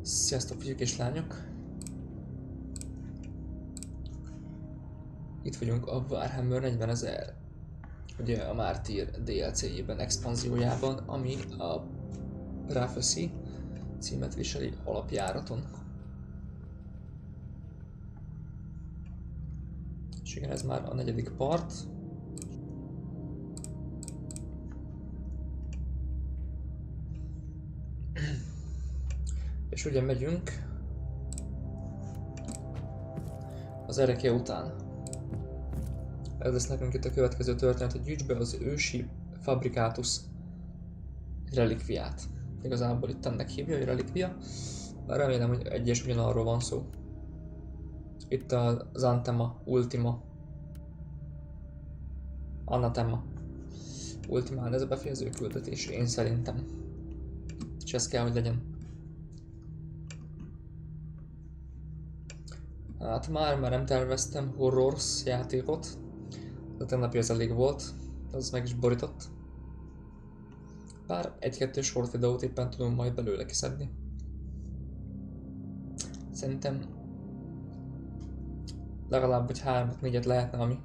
Sziasztok, fiúk és lányok! Itt vagyunk a Warhammer 40.000, ugye a Martyr DLC-jében, expanziójában, ami a Prophecy címet viseli alapjáraton. És igen, ez már a 4. part. És ugye megyünk az erre után. Ez lesz nekünk itt a következő történet, hogy gyűjts be az ősi fabrikátus relikviát. Igazából itt ennek hívja, hogy relikvia, bár remélem, hogy egy és ugyanarról van szó. Itt az Antema, Ultima, Anatema, Ultimán, ez a befejező küldetés, én szerintem. És ez kell, hogy legyen. Hát már nem terveztem horrors játékot, de tegnapi az elég volt, az meg is borított. Bár egy-kettő short videót éppen tudunk majd belőle kiszedni. Szerintem legalább vagy 3-4-et lehetne, ami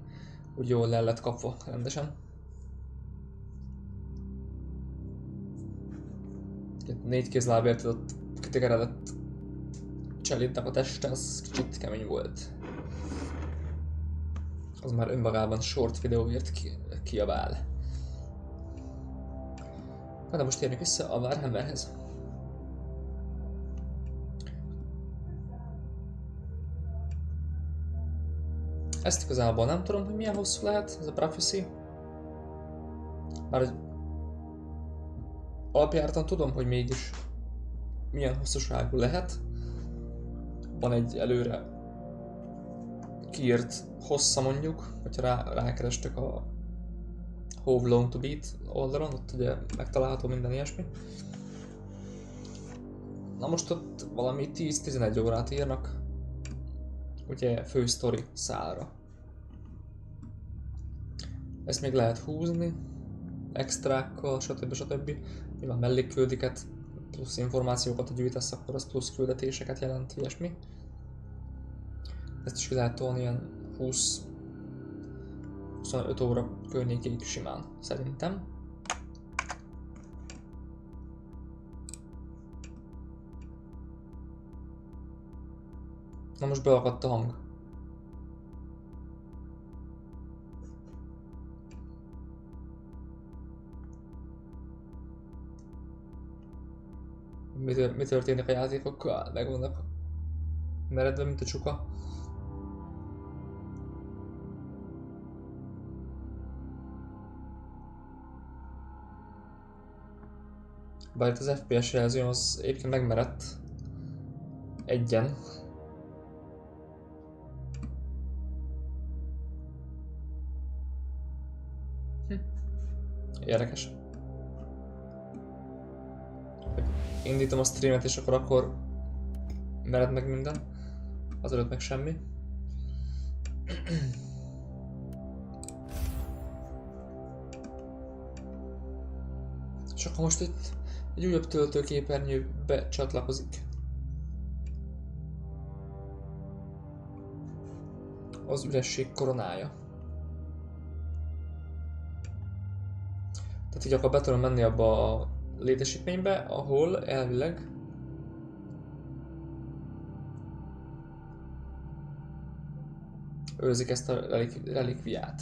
úgy jól le lett kapva rendesen. 4 kézlábért tudott kitekeredett cselintnek a teste, az kicsit kemény volt. Az már önmagában short videóért kiabál. Na de most térjünk vissza a Warhammerhez. Ezt igazából nem tudom, hogy milyen hosszú lehet ez a Prophecy. Bár alapjáraton tudom, hogy mégis milyen hosszúságú lehet. Van egy előre kiírt hossza mondjuk, hogyha rákerestek a How Long to Beat oldalon, ott ugye megtalálható minden ilyesmi. Na most ott valami 10-11 órát írnak, ugye fő sztori szálra. Ezt még lehet húzni, extrákkal, stb. Nyilván mellékküldiket, plusz információkat, ha gyűjtesz, akkor az plusz küldetéseket jelent, ilyesmi. Ezt is ki lehet tolni ilyen 20-25 óra környékéig simán, szerintem. Na most beakadt a hang. Mi történik a játékokkal? Meg vannak meredve, mint a csuka. Bár itt az FPS jelző az egyébként megmerett egyen. Érdekes. Indítom a streamet és akkor mered meg minden. Azelőtt meg semmi. És akkor most itt egy újabb töltőképernyő becsatlakozik. Az üresség koronája. Tehát így akkor be tudom menni abba a létesítménybe, ahol elvileg őrzik ezt a relikviát.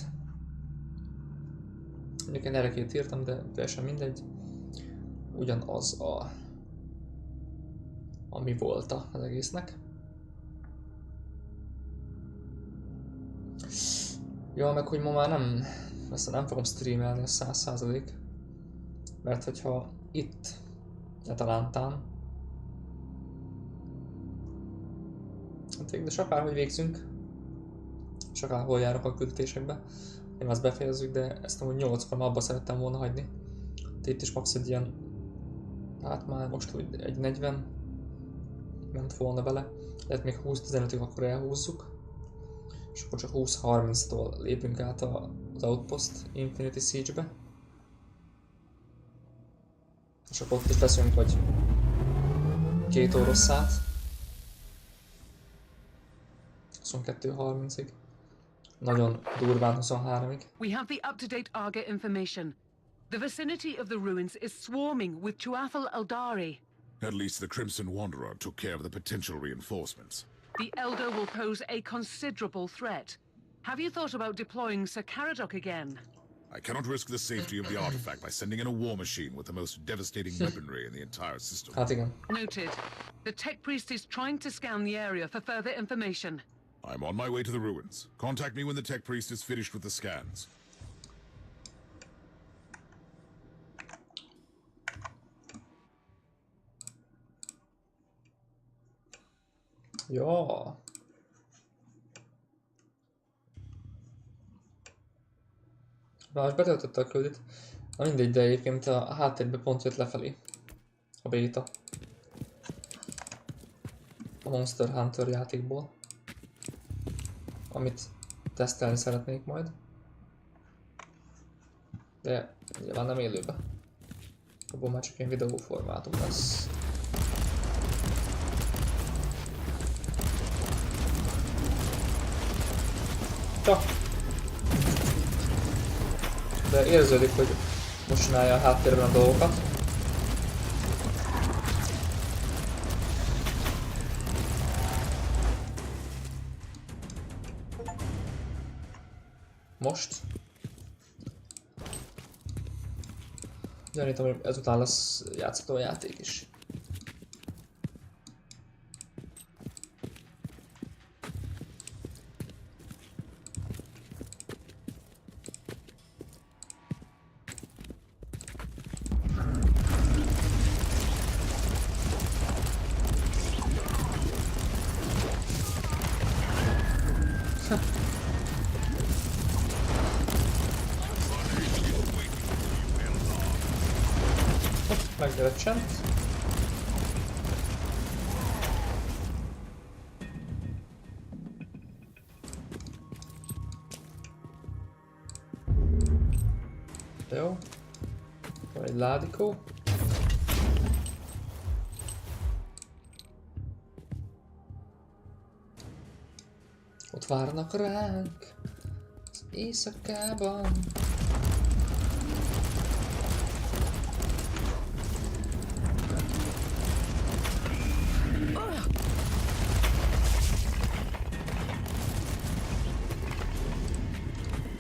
Mondjuk én erre írtam, de teljesen mindegy. Ugyanaz ami volt az egésznek. Ja, meg hogy ma már nem fogom streamelni, ez 100%. Mert hogyha itt netalántán hát végül is akárhogy végzünk, és akárhol járok a küldetésekbe, én azt befejezzük, de ezt amúgy 8-kor abba szerettem volna hagyni. De itt is max egy ilyen, hát már most úgy egy 40 ment volna vele, lehet még 20-15-ig akkor elhúzzuk, és akkor csak 20-30-tól lépünk át az Outpost Infinity Siege-be. És akkor ott is leszünk, vagy 2 oroszát. 22:30-ig. Nagyon durván 23-ig. We have the up-to-date Arga information. The vicinity of the ruins is swarming with Tuathal Eldari. At least the Crimson Wanderer took care of the potential reinforcements. The Elder will pose a considerable threat. Have you thought about deploying Sir Caradoc again? I cannot risk the safety of the artifact by sending in a war machine with the most devastating weaponry in the entire system. Hát igen. Noted. The Tech Priest is trying to scan the area for further information. I'm on my way to the ruins. Contact me when the Tech Priest is finished with the scans. Ja. Már betöltötte a küldit. Na mindegy, de egyébként a háttérbe pont jött lefelé. A béta. A Monster Hunter játékból. Amit tesztelni szeretnék majd. De nyilván nem élőbe. Abból már csak ilyen videóformátum lesz. Csak. De érződik, hogy most csinálja a háttérben a dolgokat. Most. Gyanítom, hogy ezután lesz játszható játék is. Meggyere csend. Jó. Van egy ládikó. Ott várnak ránk az éjszakában.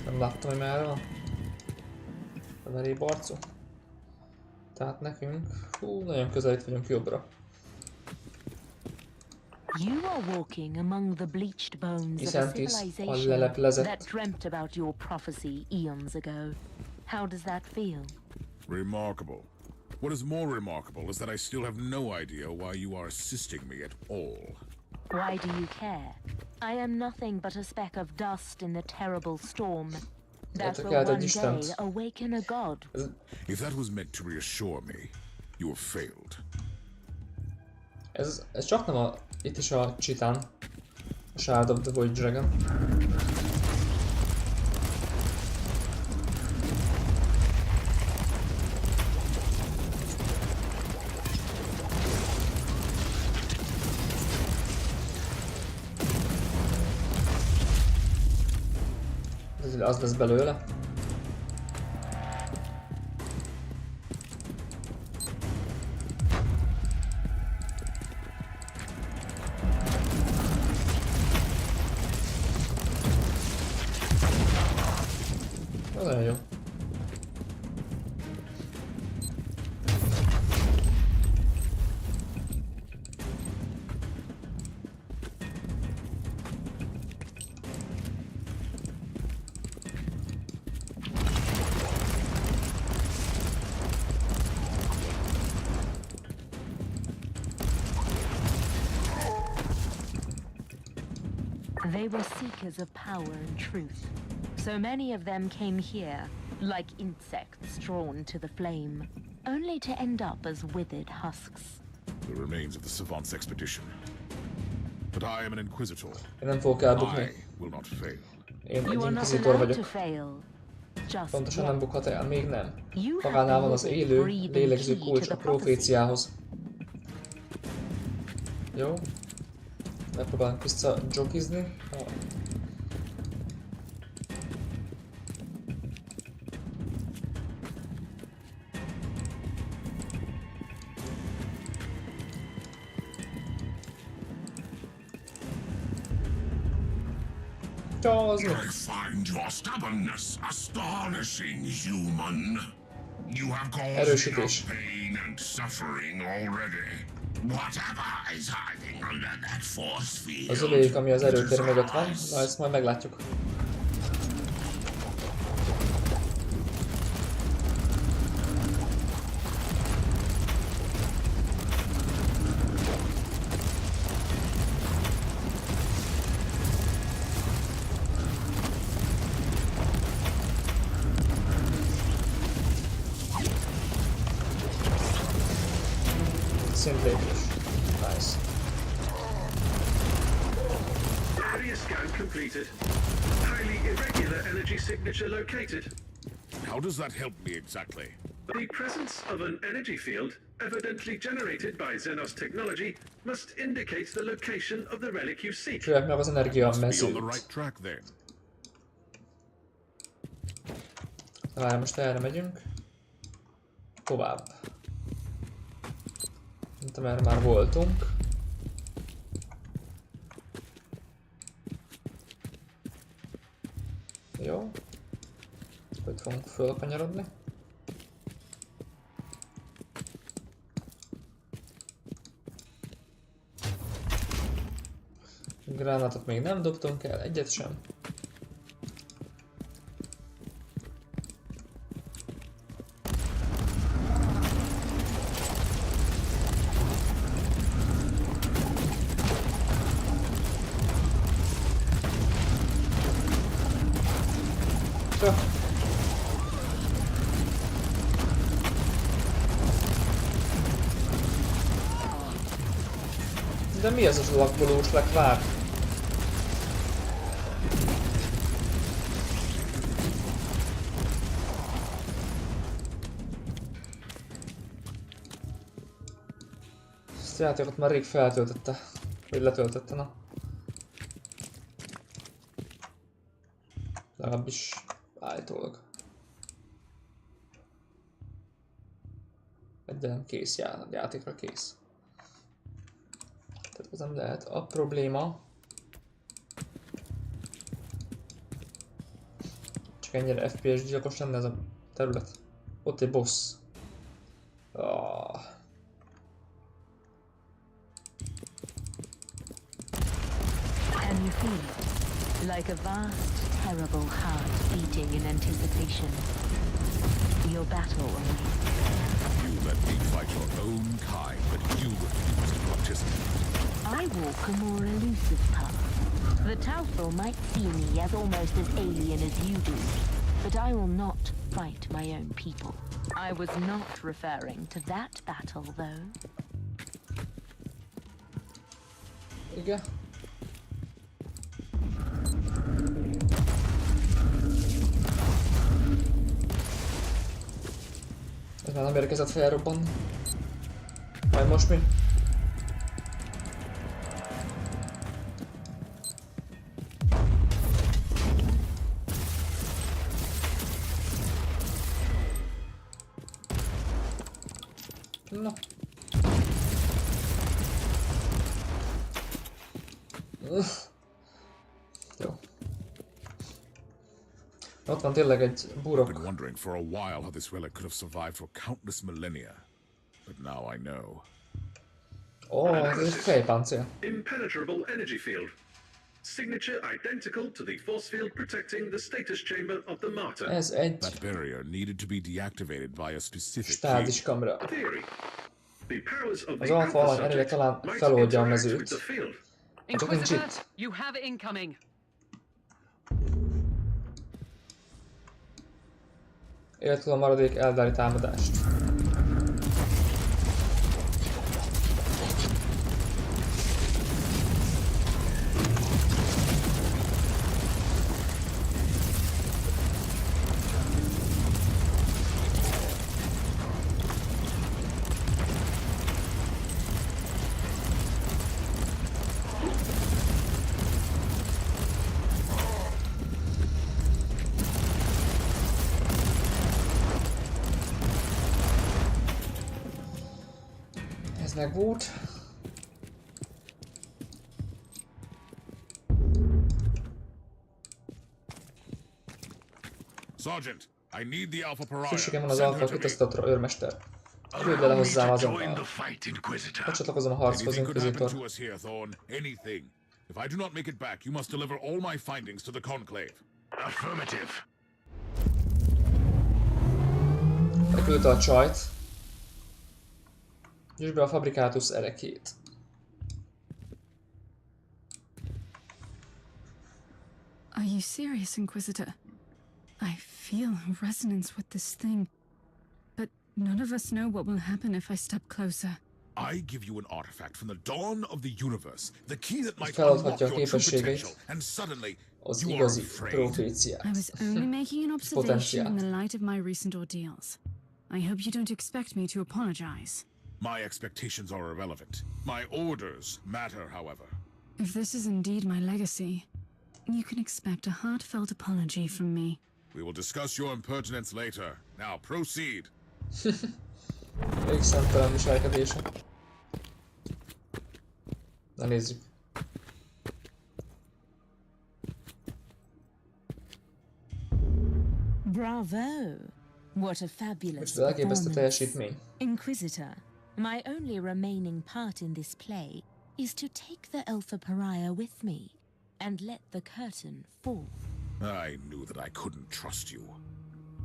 Nem láttam, hogy merre van. A verébarcú. Tehát nekünk, nagyon közel itt vagyunk jobbra. You are walking among the bleached bones of a civilization that dreamt about your prophecy eons ago. How does that feel? Remarkable. What is more remarkable is that I still have no idea why you are assisting me at all. Why do you care? I am nothing but a speck of dust in the terrible storm that will one day awaken a god. If that was meant to reassure me, you have failed. Ez csak nem a... Itt is a csitán. A Shard of the Void Dragon. Az lesz belőle. Nagyon jó. They were seekers of power and truth. So many of them came here, like insects drawn to the flame, only to end up as withered husks. The remains of the Savant's expedition. But I am an Inquisitor. Én nem fogok elbukni. I will not fail. Én egy Inquisitor vagyok. Pontosan nem bukhat el, még nem. Magánál van az élő, lélegző kulcs a proféciához. Jó. Megpróbálunk vissza jogizni. I find your stubbornness astonishing, human. You have caused enough pain and suffering already. Whatever is hiding under that force field. Az övék, ami az erőtér mögött van, na ezt majd meglátjuk. Nice. Area scan completed. Highly irregular energy signature located. How does that help me exactly? The presence of an energy field, evidently generated by Xenos technology, must indicate the location of the relic you seek. Főleg meg az energia mezőt. Várj, most erre megyünk. Tovább. Mint amerre már voltunk. Jó. Hogy fogunk fölkanyarodni. Gránátot még nem dobtunk el, egyet sem. De mi ez az lakkolós lekvár? Ezt a játékot már rég feltöltötte. Vagy letöltötte, na. Legalábbis állítólag. Egyben kész játékra kész. Tehát ez nem lehet. A probléma... Csak ennyire FPS gyilkos lenne ez a terület. Ott egy boss. Ah. And you feel it, like a vast, terrible heart beating in anticipation. Your battle awaits. You let me fight your own kind, but you refuse to participate. I walk a more elusive path. The Taufel might see me as almost as alien as you do, but I will not fight my own people. I was not referring to that battle, though. Igen. Ez már nem érkezett felrobbanni. Majd most mi? Na. Jó. Ott van tényleg egy burok. I've been wondering for a while how this relic could have survived for countless millennia, but now I know. Ez egy fejpáncél. Impenetrable energy field. Signature identical to the force field protecting the status chamber of the Martyr. Ez egy That barrier needed to be deactivated by a specific stázis kamera. Theory. The powers of Az the alfa alany ereje talán feloldja a mezőt. Csak nincs Inquisitor, itt. you have incoming. Éltől a maradék eldári támadást. Ez meg volt. Sergeant, I need the Alpha Pariah. Szükségem van az alfa kitasztatra, őrmester. Küld le hozzám azonnal. Hogy csatlakozom a harchoz, Inquisitor. If I do not make it back, you must deliver all my findings to the Conclave. Affirmative. Leküldte a csajt. Gyűjtsd be a fabrikátus erekét. Are you serious, Inquisitor? I feel a resonance with this thing, but none of us know what will happen if I step closer. I give you an artifact from the dawn of the universe, the key that might unlock your true potential, and suddenly you are afraid. I was only making an observation in the light of my recent ordeals. I hope you don't expect me to apologize. My expectations are irrelevant. My orders matter, however. If this is indeed my legacy, you can expect a heartfelt apology from me. We will discuss your impertinence later. Now proceed. Elég szemtelen viselkedése. Na nézzük. Bravo! What a fabulous Elképesztő teljesítmény. Inquisitor, my only remaining part in this play is to take the Alpha Pariah with me and let the curtain fall. I knew that I couldn't trust you.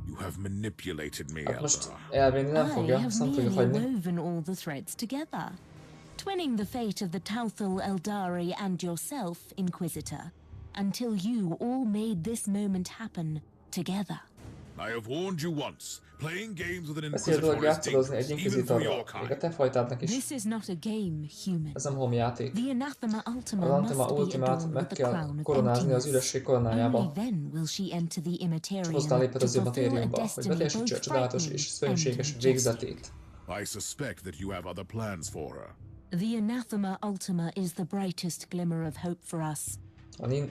You have manipulated me, most elvinni nem fogja, azt nem fogja hagyni. Woven all the threads together, twinning the fate of the Tauthal Eldari and yourself, Inquisitor, until you all made this moment happen together. I have warned you once. Playing games with an Beszél dolog Inquisitor is játszadozni egy dangerous, even for your Inquisitorral, még a kind. te fajtádnak is. This is not a game, human. Ez nem holmi játék. The Anathema Az Ultima Antima must be Ultimát adorned meg with the kell crown of koronázni az emptiness. üresség koronájába. Only then will she enter the És Immaterium hozzá léphet to az fulfill a immatériumba, hogy destiny beteljesítse a both csodálatos és frightening szörnyűséges and végzetét. I suspect that you have other plans for her. The Anathema Ultima is the brightest glimmer of hope for us.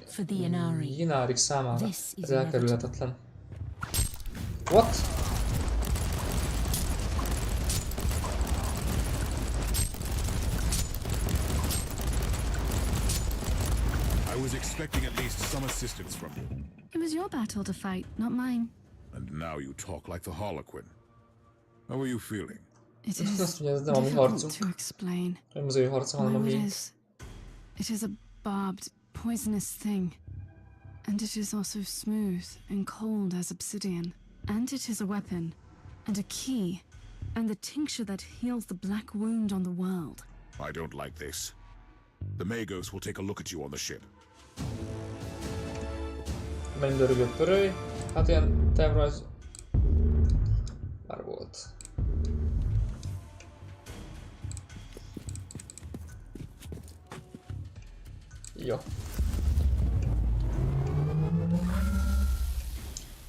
For the Inari. Inárik számára ez elkerülhetetlen. What? I was expecting at least some assistance from you. It was your battle to fight, not mine. And now you talk like the Harlequin. How are you feeling? It is Azt mondja, ez nem a mi difficult harcunk. to explain. Nem az ő harca, hanem a Although mi. it is a barbed, poisonous thing. And it is also smooth and cold as obsidian. And it is a weapon, and a key, and the tincture that heals the black wound on the world. I don't like this. The Magos will take a look at you on the ship. Mennydörgő pöröly. Hát ilyen tervrajz... Már volt. Jó.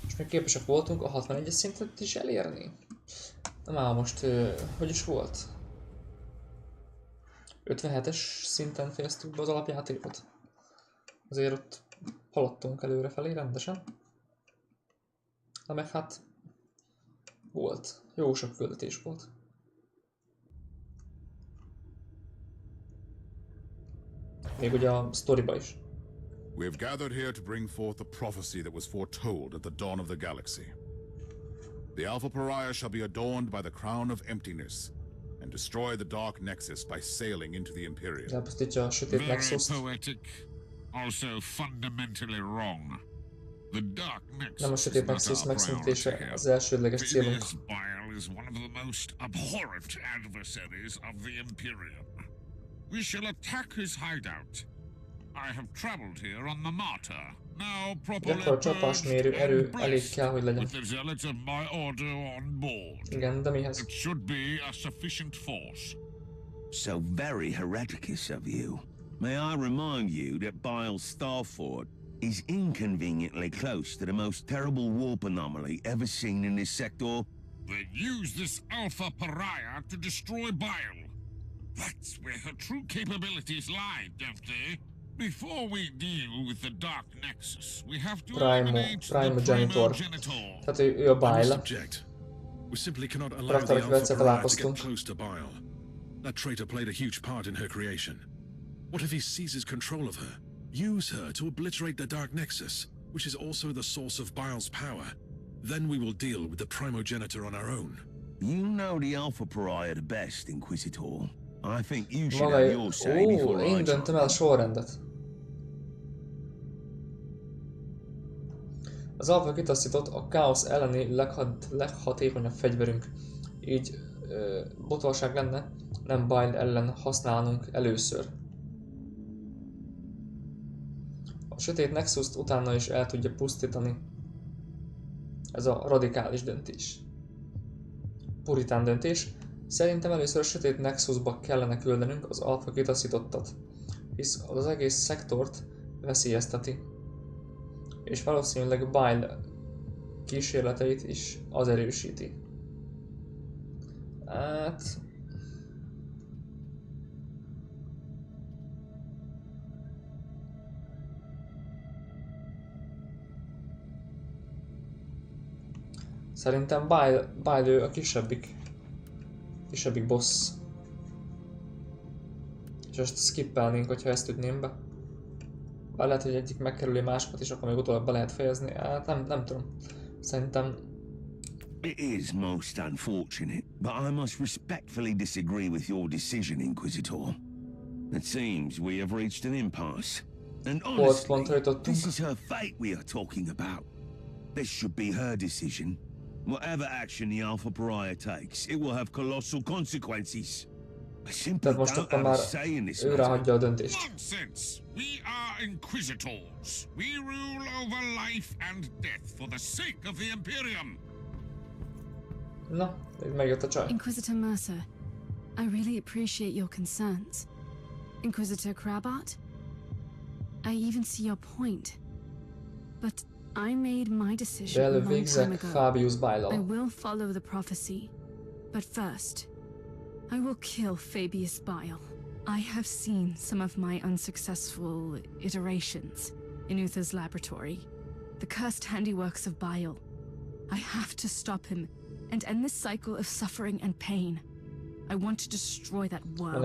És még képesek voltunk a 61-es szintet is elérni. Na már most, hogy is volt? 57-es szinten fejeztük be az alapjátékot. Azért ott haladtunk előrefelé rendesen. Na meg hát volt. Jó sok küldetés volt. Még ugye a sztoriba is. We have gathered here to bring forth the prophecy that was foretold at the dawn of the galaxy. The Alpha Pariah shall be adorned by the crown of emptiness, and destroy the dark nexus by sailing into the Imperium. Elpusztítja a sötét nexuszt. Poetic, also fundamentally wrong. The dark nexus Nem a sötét nexus megszüntése az elsődleges célunk. Bile is one of the most abhorrent adversaries of the Imperium. We shall attack his hideout. I have traveled here on the Martyr. Now properly Akkor a csapásmérő erő elég kell, hogy legyen. with the zealots of my order on board. Igen, de mihez? It should be a sufficient force. So very hereticous of you. May I remind you that Bile's Starfort is inconveniently close to the most terrible warp anomaly ever seen in this sector? They use this Alpha Pariah to destroy Bile. That's where her true capabilities lie, don't they? Before we deal with the Dark Nexus, we have to eliminate the Primogenitor. Tehát ő a Bile. We simply cannot allow Raktára the egyszer Alpha Pariah to találkoztunk. get close to Bile. That traitor played a huge part in her creation. What if he seizes control of her? Use her to obliterate the Dark Nexus, which is also the source of Bile's power. Then we will deal with the primogenitor on our own. You know the Alpha Pariah the best, Inquisitor. I think you should have your say before I én döntöm el a sorrendet. Az alfa kitaszított a káosz elleni leghatékonyabb fegyverünk. Így botorság lenne nem Bile ellen használnunk először. A sötét Nexust utána is el tudja pusztítani. Ez a radikális döntés. Puritán döntés. Szerintem először a sötét Nexusba kellene küldenünk az alfa kitaszítottat, hisz az egész szektort veszélyezteti. És valószínűleg Bile kísérleteit is az erősíti. Hát... Szerintem Bile ő a kisebbik boss. És ezt skippelnénk, hogyha ezt ütném be. Bár lehet, hogy egyik megkerüli másokat is, akkor még utólag be lehet fejezni. Hát nem tudom. Szerintem... It is most unfortunate, but I must respectfully disagree with your decision, Inquisitor. It seems we have reached an impasse. And honestly, this is her fate we are talking about. This should be her decision. Whatever action the Alpha Pariah takes, it will have colossal consequences. I simply don't have a say in this matter. Nonsense! We are Inquisitors. We rule over life and death for the sake of the Imperium. No, itt megjött a csaj. Inquisitor Mercer, I really appreciate your concerns. Inquisitor Crabart, I even see your point. But I made my decision a long time ago. Fabius Bile. I will follow the prophecy. But first, I will kill Fabius Bile. I have seen some of my unsuccessful iterations in Uther's laboratory. The cursed handiworks of Bile. I have to stop him and end this cycle of suffering and pain. I want to destroy that world.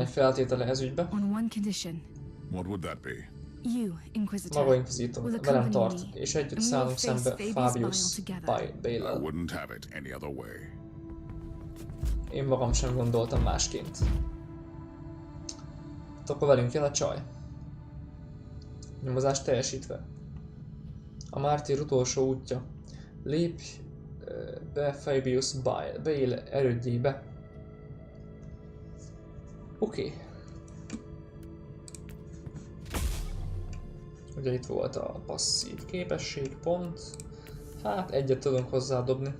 On one condition. What would that be? You, Inquisitor, Maga Inquisitor, velem tart, és együtt szállunk szembe Fabius Bile-lel. I wouldn't have it any other way. Én magam sem gondoltam másként. Akkor velünk jön a csaj. Nyomozás teljesítve. A Martyr utolsó útja. Lépj be Fabius Bile erődjébe. Oké. Ugye itt volt a passzív képesség pont. Hát egyet tudunk hozzádobni.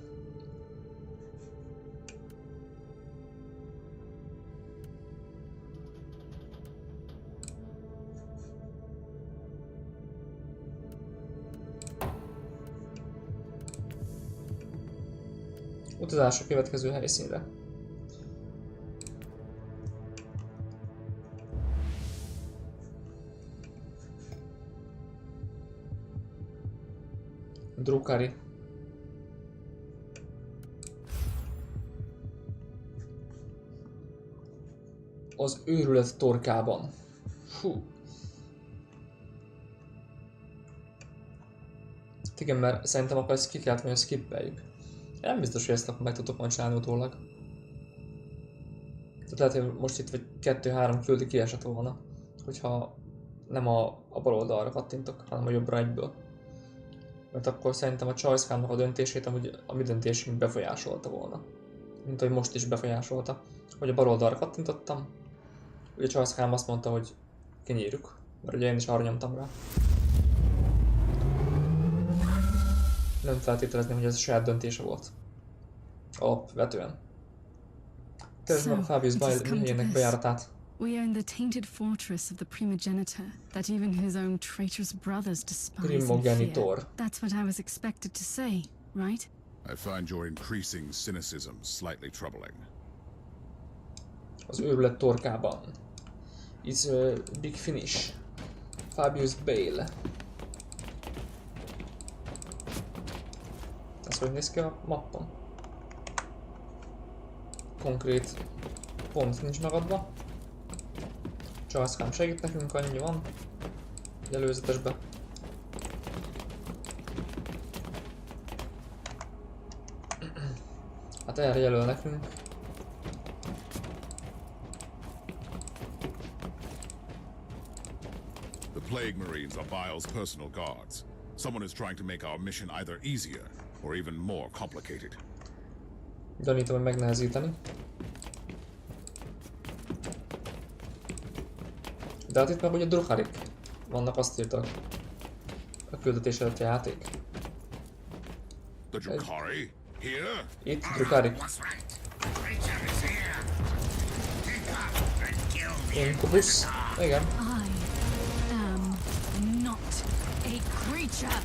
Utazás a következő helyszínre. Drukari. Az őrület torkában. Fú. Igen, mert szerintem akkor ezt ki kellett, hogy skippeljük. Nem biztos, hogy ezt akkor meg tudok majd csinálni utólag. Tehát lehet, hogy most itt vagy 2-3 küldi kiesett volna. Hogyha nem a bal oldalra kattintok, hanem a jobbra egyből. Mert akkor szerintem a Choice-kámnak a döntését amúgy a mi döntésünk befolyásolta volna. Mint ahogy most is befolyásolta. Hogy a bal oldalra kattintottam. Ugye a Choice-kám azt mondta, hogy kinyírjuk. Mert ugye én is arra nyomtam rá. Nem feltételezném, hogy ez a saját döntése volt. Alapvetően. Keresd meg a Fabius Bile helyének bejáratát. We are in the tainted fortress of the primogenitor that even his own traitorous brothers despise and fear. That's what I was expected to say, right? I find your increasing cynicism slightly troubling. Az őrület torkában. It's a big finish. Fabius Bile. Ez hogy néz ki a mappon? Konkrét pont nincs megadva. Csajszkám segít nekünk, annyi van. Egy előzetesbe. Hát erre jelöl nekünk. The Plague Marines are Bile's personal guards. Someone is trying to make our mission either easier or even more complicated. Gyanítom, hogy megnehezíteni. De hát itt meg ugye druharik vannak, azt írtak a küldetés előtti játék. The Drukhari? Here? Itt druharik. Incubus. Igen. I am not a creature.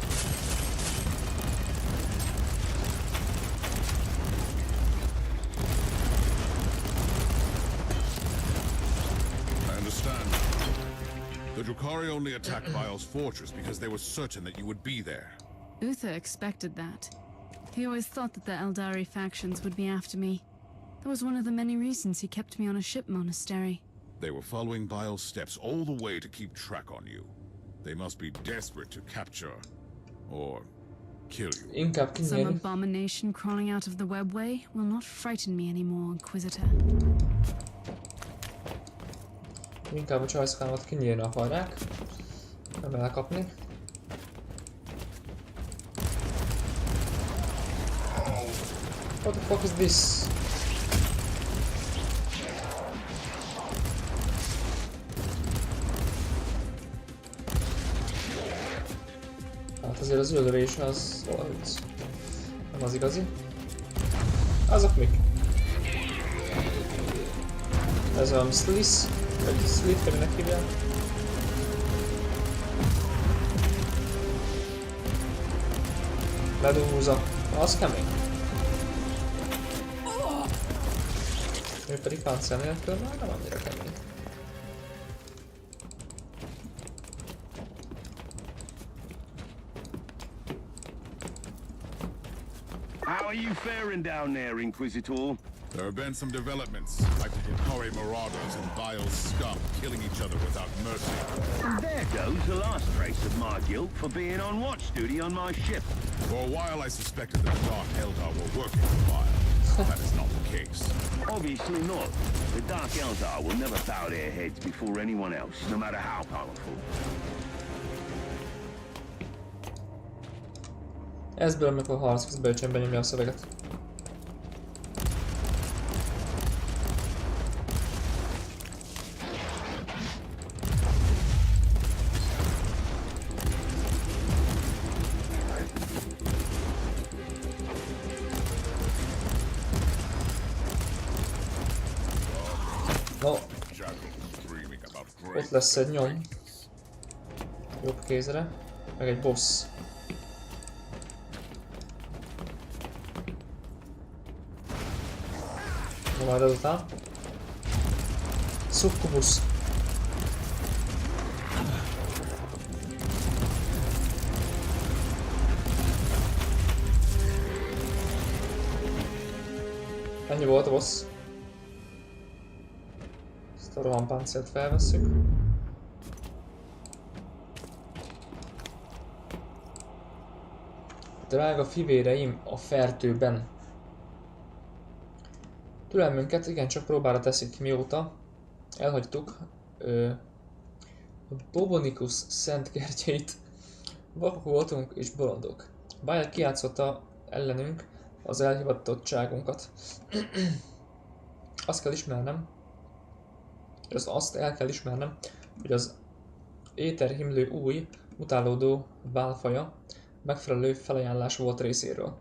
The Drukhari only attacked Bile's fortress because they were certain that you would be there. Uther expected that. He always thought that the Eldari factions would be after me. That was one of the many reasons he kept me on a ship monastery. They were following Bile's steps all the way to keep track on you. They must be desperate to capture or kill you. Some abomination crawling out of the webway will not frighten me anymore, Inquisitor. Inkább a csajszkámat kinyírni akarják. Nem elkapni. What the fuck is this? Hát azért az ülővés az valahogy nem az igazi. Azok mik? Ez a Sliss, vagy Slit, vagy minek hívják. Ledúza. Az kemény. Ő pedig páncél nélkül már nem annyira kemény. How are you faring down there, Inquisitor? There have been some developments, like the Drukhari marauders and Bile's scum killing each other without mercy. And there goes the last trace of my guilt for being on watch duty on my ship. For a while I suspected that the Dark Eldar were working for Bile. That is not the case. Obviously not. The Dark Eldar will never bow their heads before anyone else, no matter how powerful. Ezből, amikor Harc közben benyomja a szöveget. No. Ott lesz egy nyom. Jobb kézre. Meg egy boss. Na majd azután. Succubus. Ennyi volt a boss. Ezt a rohampáncélt felvesszük. Drága fivéreim a fertőben. Türelmünket igencsak próbára teszik, mióta elhagytuk a Bobonikus szent kertjeit. Vakok voltunk és bolondok. Bile kijátszotta ellenünk az elhivatottságunkat. Azt el kell ismernem, hogy az éterhimlő új, mutálódó válfaja megfelelő felajánlás volt részéről,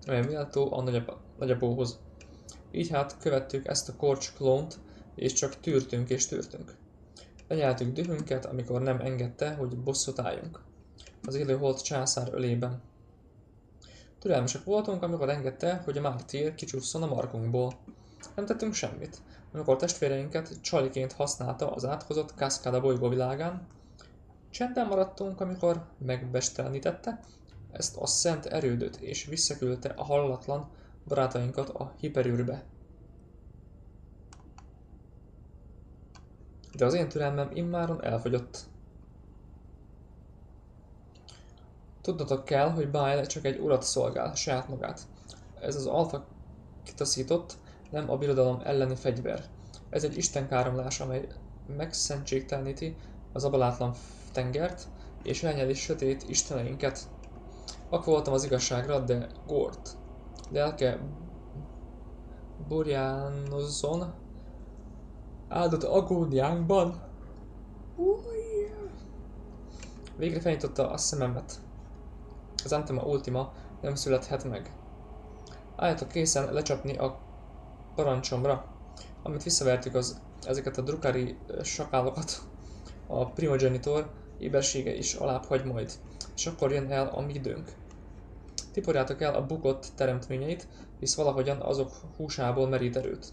amely méltó a nagyapóhoz. Így hát követtük ezt a korcs klónt, és csak tűrtünk és tűrtünk. Lenyeltük dühünket, amikor nem engedte, hogy bosszút álljunk az élőholt császár ölében. Türelmesek voltunk, amikor engedte, hogy a Martyr kicsúszson a markunkból. Nem tettünk semmit, amikor testvéreinket csaliként használta az átkozott Kaszkáda bolygóvilágán. Csendben maradtunk, amikor megbestelenítette ezt a szent erődöt, és visszaküldte a hallatlan barátainkat a hiperűrbe. de az én türelmem immáron elfogyott. Tudnotok kell, hogy Bile csak egy urat szolgál, saját magát. Ez az alfa kitaszított, nem a birodalom elleni fegyver. Ez egy istenkáromlás, amely megszentségteleníti az abalátlan tengert, és elnyeli sötét isteneinket. Ak voltam az igazságra, de Gort lelke burjánozzon áldott agóniánkban. Végre felnyitotta a szememet. Az Antema Ultima nem születhet meg. Álljatok készen lecsapni a parancsomra, amit visszavertük ezeket a drukari sakálokat. A primogenitor ébersége is alább hagy majd, és akkor jön el a mi időnk. Tiporjátok el a bukott teremtményeit, hisz valahogyan azok húsából merít erőt.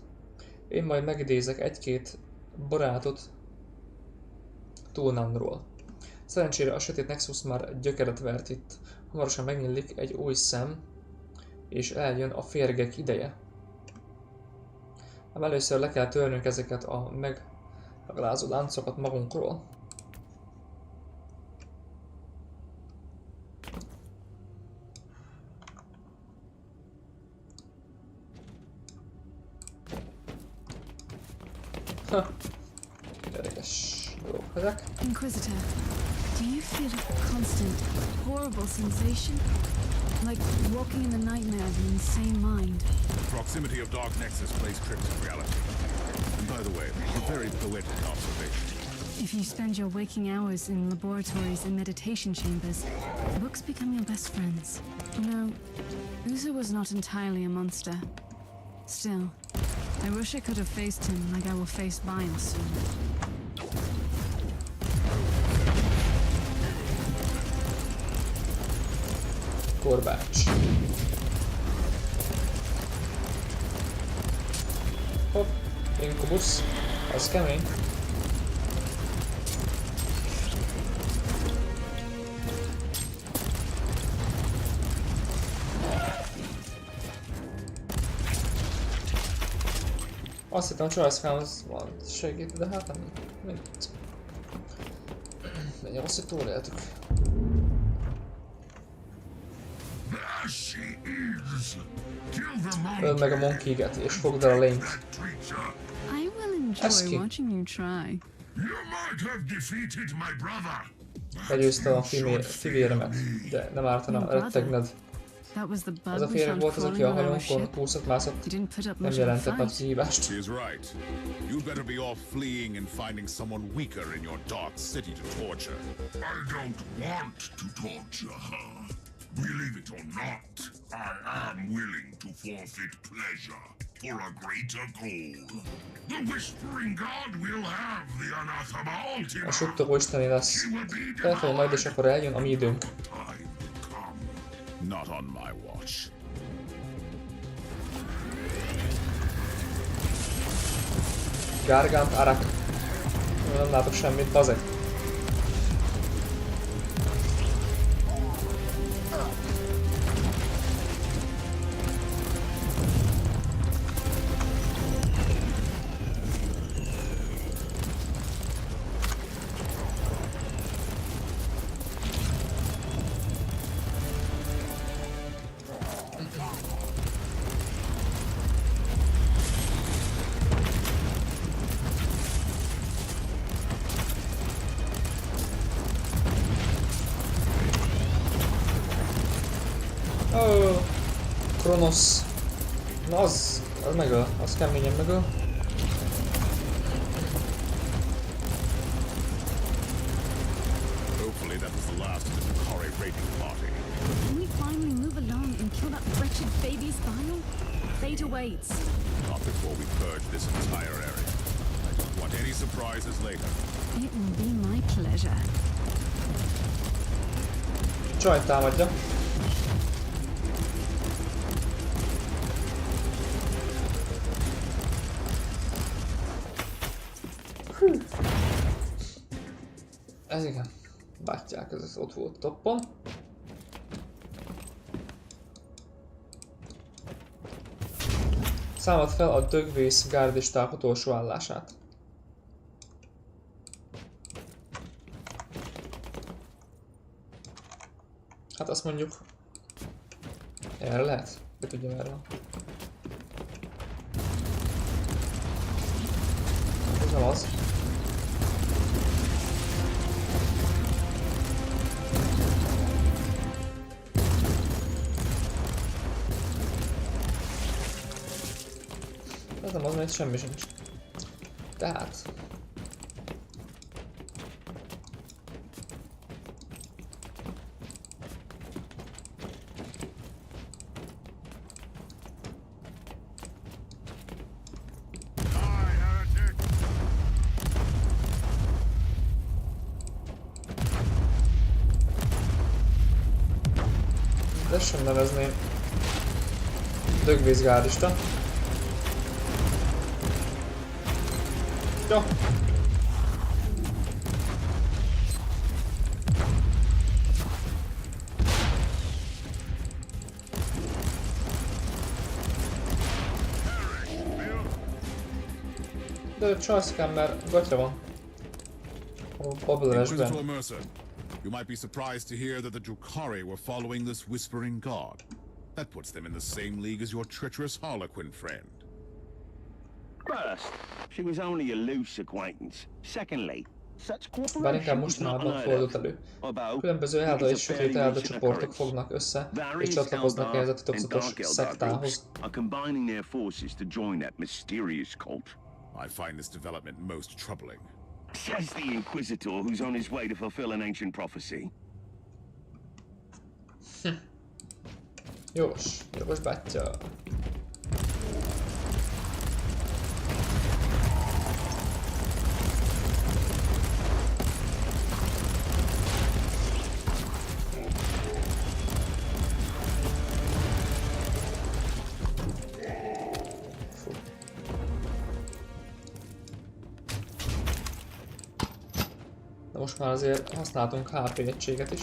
Én majd megidézek egy-két barátot Túlnánról. Szerencsére a sötét Nexus már gyökeret vert itt. Hamarosan megnyílik egy új szem, és eljön a férgek ideje. Ám először le kell törnünk ezeket a megalázó láncokat magunkról. Érdekes dolgok ezek. Inquisitor, do you feel a constant, horrible sensation? Like walking in the nightmare of an insane mind? The proximity of Dark Nexus plays tricks with reality. And by the way, a very poetic observation. If you spend your waking hours in laboratories and meditation chambers, books become your best friends. You know, Uzo was not entirely a monster. Still, I wish I could have faced him like I will face Bile soon. Korbács. Hopp, Inkubusz. Az kemény. Azt hittem, a csajszkámhoz van segít, de hát nem. Mint. Legyen azt, hogy túléltük. Öld meg a monkey-get, és fogd el a lényt. I will enjoy watching you try. Legyőzte a fivéremet, de nem ártana rettegned. Az a féreg volt az, aki a hajónkon kúszott-mászott, nem jelentett nagy kihívást. She is right. You'd better be off fleeing and finding someone weaker in your dark city to torture. I don't want to torture her. Believe it or not, I am willing to forfeit pleasure for a greater goal. The Whispering God will have the anathema ultima. A suttogó isteni lesz. Felfel majd, és akkor eljön a mi időnk. Not on my watch. Gargant Arak. Nem látok semmit, bazeg. Kronosz. Na az megöl, az keményen megöl. Hopefully that was the last of the Kare raiding party. Can we finally move along and kill that wretched Fabius Bile? Fate awaits. Not before we purge this entire area. I don't want any surprises later. It will be my pleasure. Csaj támadja. Ez igen, bátyják, ez ott volt toppon. Számad fel a dögvész gárdisták utolsó állását. Hát azt mondjuk... Erre lehet? Ki tudja erre van. Ez nem az. Ez nem az, mert semmi sincs. Tehát... De sem nevezném dögvészgárdista. Jó. De csajszkám, mert gatya van. A babelesben. You might be surprised to hear that the Drukhari were following this whispering god. That puts them in the same league as your treacherous Harlequin friend. First, she was only a loose acquaintance. Secondly, such Bár inkább cooperation is not mostanában fordult elő. Különböző elda és sötét elda csoportok fognak össze, és csatlakoznak ehhez a titokzatos szektához. Are combining their forces to join that mysterious cult. I find this development most troubling. Says the Inquisitor, who's on his way to fulfill an ancient prophecy. Jogos bátyja. Most már azért használtunk HP egységet is.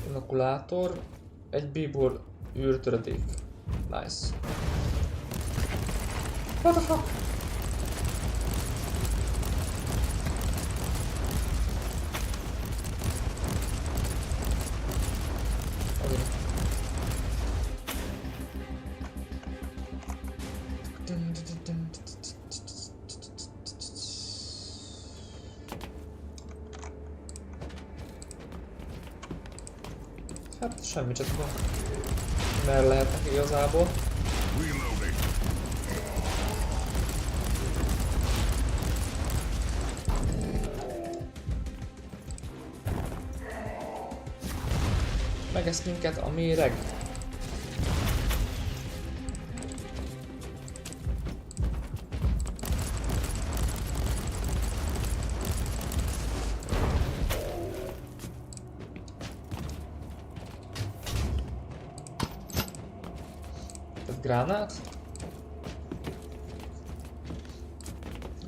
Inokulátor, egy bíbor űrtöredék. Nice. What the fuck? Hát semmi, csak merre lehetnek igazából. Megesz minket a méreg. Gránát.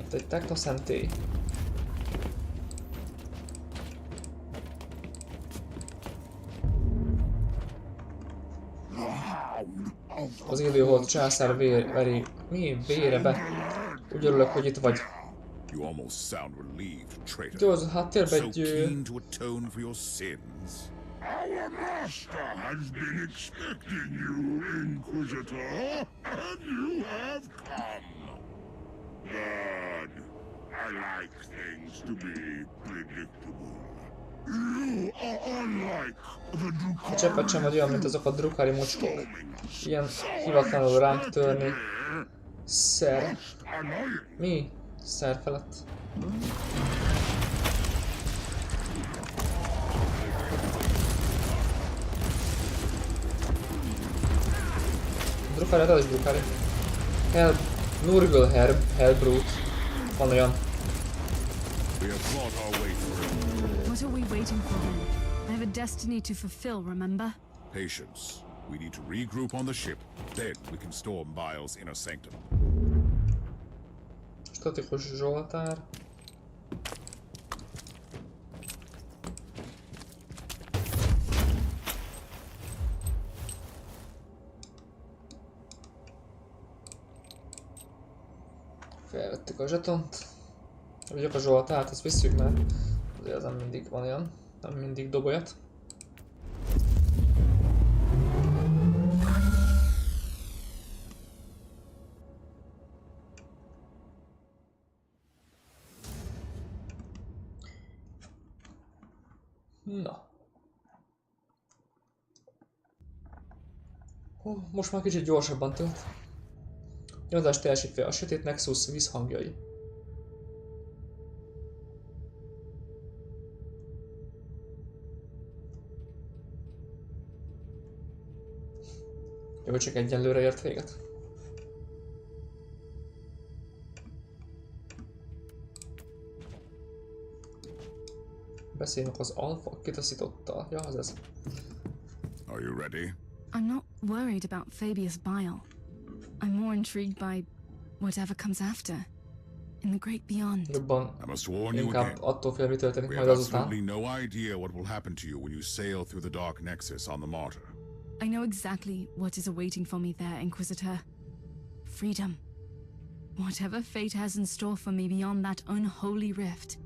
Itt egy technoszentély. Az élőhold császár veri vére be. Úgy örülök, hogy itt vagy. Jó, az háttérbe egy... Our master has been expecting you, Inquisitor, and you have come. Good. I like things to be predictable. You are unlike the Drukhari. A cseppet sem vagy olyan, mint azok a Drukhari mocskok. Ilyen hivatlanul ránk törni. Szer. Mi? Szer felett. Drukhari, ez is Drukhari. Nurgle Hellbrute. Van olyan. What are we waiting for then? I have a destiny to fulfill, remember? Patience. We need to regroup on the ship. Then we can storm Bile's inner sanctum. Statikus Zsoltár. a zsetont. Vigyük a Zsoltát, ezt visszük, mert azért az nem mindig van olyan, nem mindig dob olyat. Na. Most már kicsit gyorsabban tölt. Nyomozást teljesítve a sötét Nexus vízhangjai. Jó, csak egyenlőre ért véget. Beszélünk az alfa kitaszítottal. Ja, az ez. Are you ready? I'm not worried about Fabius Bile. I'm more intrigued by whatever comes after. In the great beyond. Jobban inkább attól fél, mi történik majd azután. We have absolutely no idea what will happen to you when you sail through the dark nexus on the Martyr. I know exactly what is awaiting for me there, Inquisitor. Freedom. Whatever fate has in store for me beyond that unholy rift,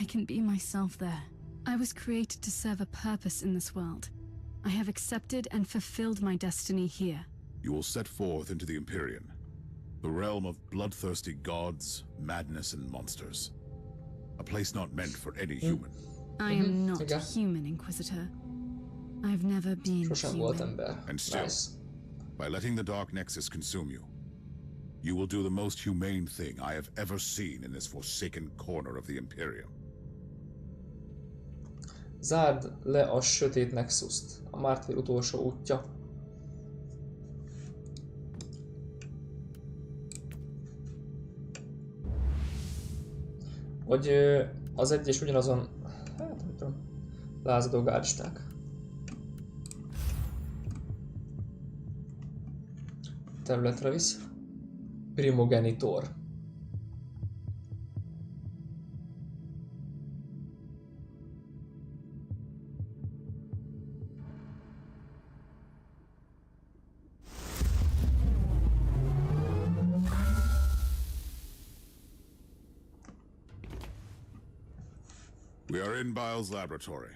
I can be myself there. I was created to serve a purpose in this world. I have accepted and fulfilled my destiny here. You will set forth into the Empyrean, the realm of bloodthirsty gods, madness, and monsters. A place not meant for any human. I am not human, Inquisitor. I've never been human. And still, by letting the dark nexus consume you, you will do the most humane thing I have ever seen in this forsaken corner of the Imperium. Zárd le a sötét Nexust, a Martyr utolsó útja. Vagy az egy és ugyanazon, hát nem tudom, lázadó gárdisták. Területre visz. Primogenitor. We are in Bile's laboratory,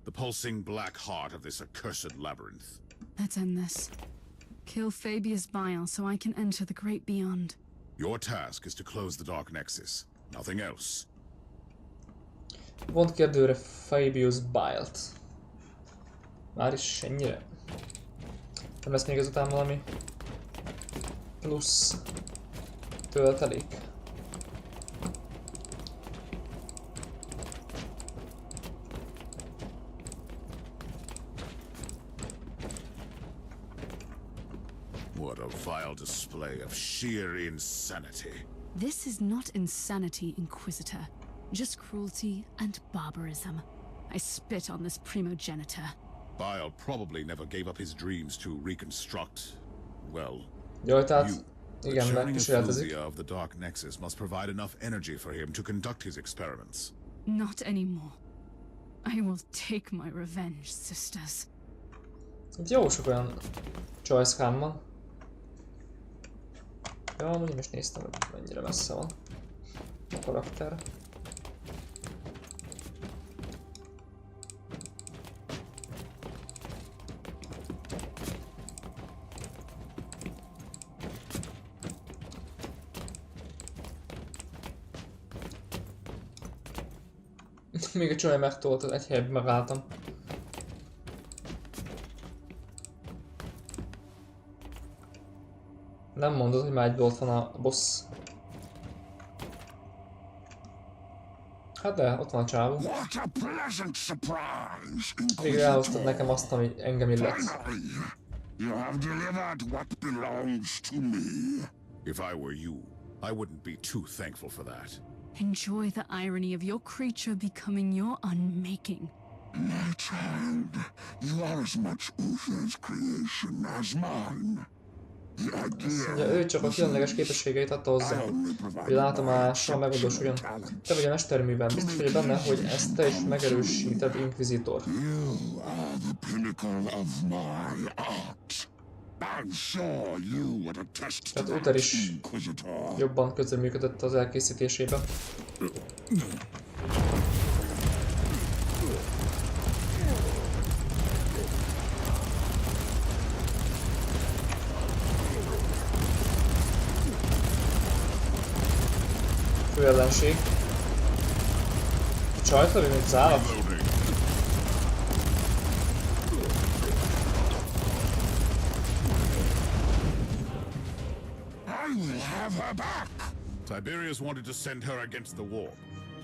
the pulsing black heart of this accursed labyrinth. Let's end this. Kill Fabius Bile so I can enter the great beyond. Your task is to close the dark nexus, nothing else. Vont kérdőre Fabius Bile-t. Már is ennyire. Nem lesz még ezután valami plusz töltelék. What a vile display of sheer insanity. This is not insanity, Inquisitor. Just cruelty and barbarism. I spit on this primogenitor. Bile probably never gave up his dreams to reconstruct, well, Jaj, tehát you. igen, The megkísérletezik. of the dark nexus must provide enough energy for him to conduct his experiments. Not anymore. I will take my revenge, sisters. Itt jó sok olyan choice-kám van. Ja, amúgy most néztem, hogy mennyire messze van a karakter. Még a csaj megtolt, egy helyben megálltam. Nem mondod, hogy már egyből ott van a boss. Hát de, ott van a csávó. Végre elhoztad nekem azt, ami engem illet. If I were you, I wouldn't be too thankful for that. Enjoy the irony of your creature becoming your unmaking. My child, you are as much Uther's creation as mine. Azt mondja, ő csak a különleges képességeit adta hozzá, hogy látomással megvalósuljon. Te vagy a mesterműben, biztos vagy benne, hogy ezt te is megerősíted, Inquisitor. Tehát Uther is jobban közreműködött az elkészítésében. Fő ellenség. Csajt lövünk, mint az állat? Tiberius wanted to send her against the warp.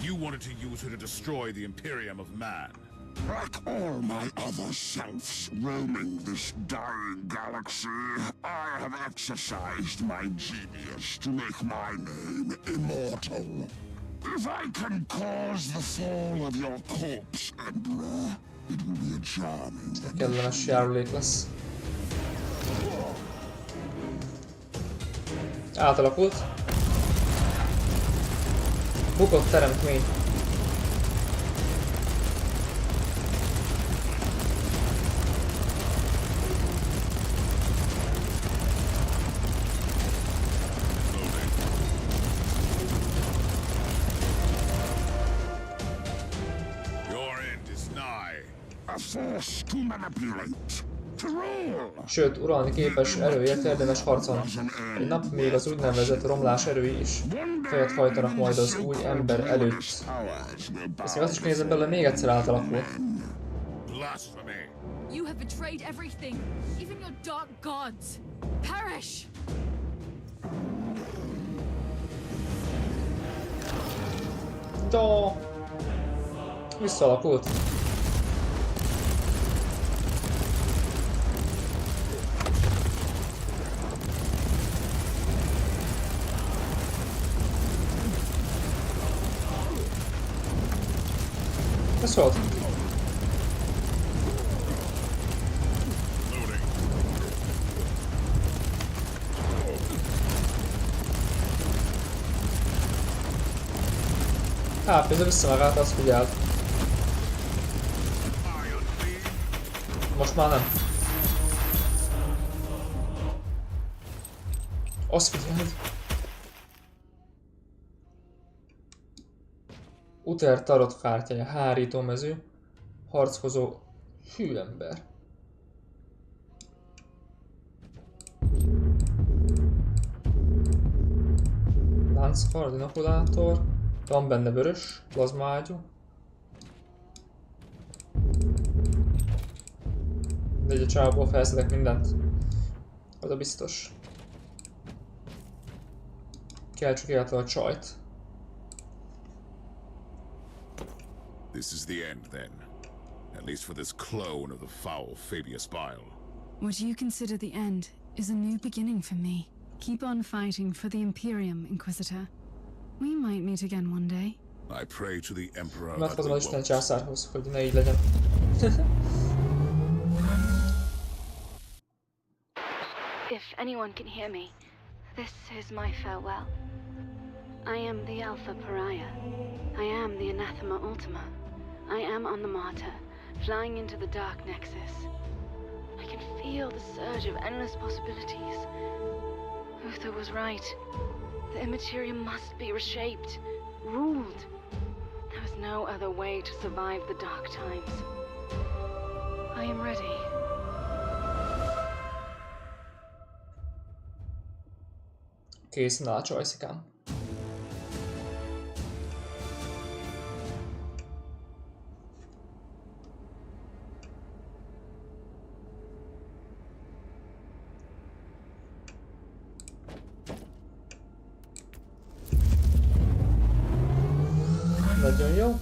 You wanted to use her to destroy the Imperium of Man. Like all my other selves roaming this dying galaxy, I have exercised my genius to make my name immortal. If I can cause the fall of your corpse, Emperor, it will be a charming... Kellemes járulék lesz. Átalakult. Bukott teremtmény. Sőt, uralni képes erőért érdemes harcolni. Egy nap még az úgynevezett romlás erői is fejet hajtanak majd az új ember előtt. Ezt még azt is nézem belőle, még egyszer átalakul. You have betrayed everything, even your dark gods. Perish! Da! Visszaalakult. Ez volt. Hát, ez visszamegállta, azt figyeld. Most már nem. Azt figyeld. Uther tarot kártyája, hárítómező, harchozó, hűember. Lánckard, inokulátor, van benne vörös, plazmaágyú. De egy a csából felszedek mindent. Az a biztos. Kell csak éltől a csajt. This is the end, then. At least for this clone of the foul Fabius Bile. What you consider the end is a new beginning for me. Keep on fighting for the Imperium, Inquisitor. We might meet again one day. I pray to the Emperor. Imádkozom az Isten császárhoz, hogy ne így legyen. If anyone can hear me, this is my farewell. I am the Alpha Pariah. I am the Anathema Ultima. I am on the Martyr, flying into the Dark Nexus. I can feel the surge of endless possibilities. Uther was right. The Immaterium must be reshaped, ruled. There is no other way to survive the dark times. I am ready. Készen áll, csajszikám. Nagyon jó.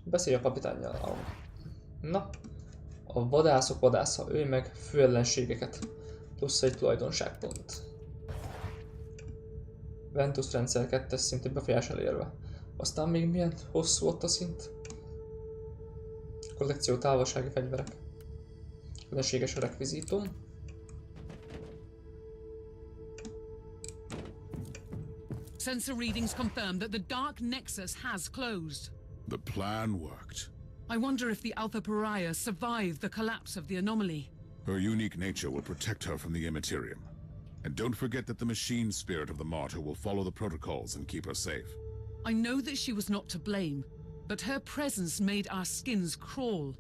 Beszélj a kapitánnyal. Na, a vadászok vadásza, ölj meg főellenségeket. Plusz egy tulajdonságpont. Ventus rendszer 2-es szintű befolyás elérve. Aztán még milyen hosszú ott a szint. Kollekció távolsági fegyverek. Ellenséges rekvizitum. sensor readings confirm that the Dark Nexus has closed. The plan worked. I wonder if the Alpha Pariah survived the collapse of the anomaly. Her unique nature will protect her from the Immaterium. And don't forget that the machine spirit of the Martyr will follow the protocols and keep her safe. I know that she was not to blame, but her presence made our skins crawl.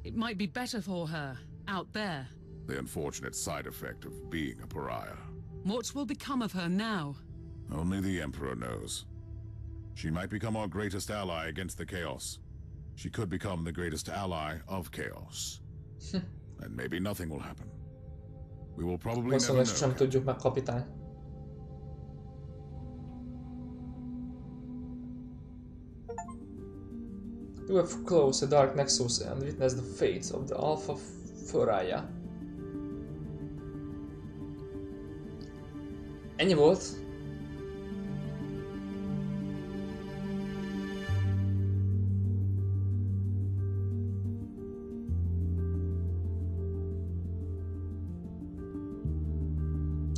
It might be better for her, out there. The unfortunate side effect of being a pariah. What will become of her now? Only the Emperor knows. She might become our greatest ally against the Chaos. She could become the greatest ally of Chaos. And maybe nothing will happen. We will probably never know. Sem tudjuk meg, kapitány. You have closed the Dark Nexus and witnessed the fate of the Alpha Pariah. Ennyi volt?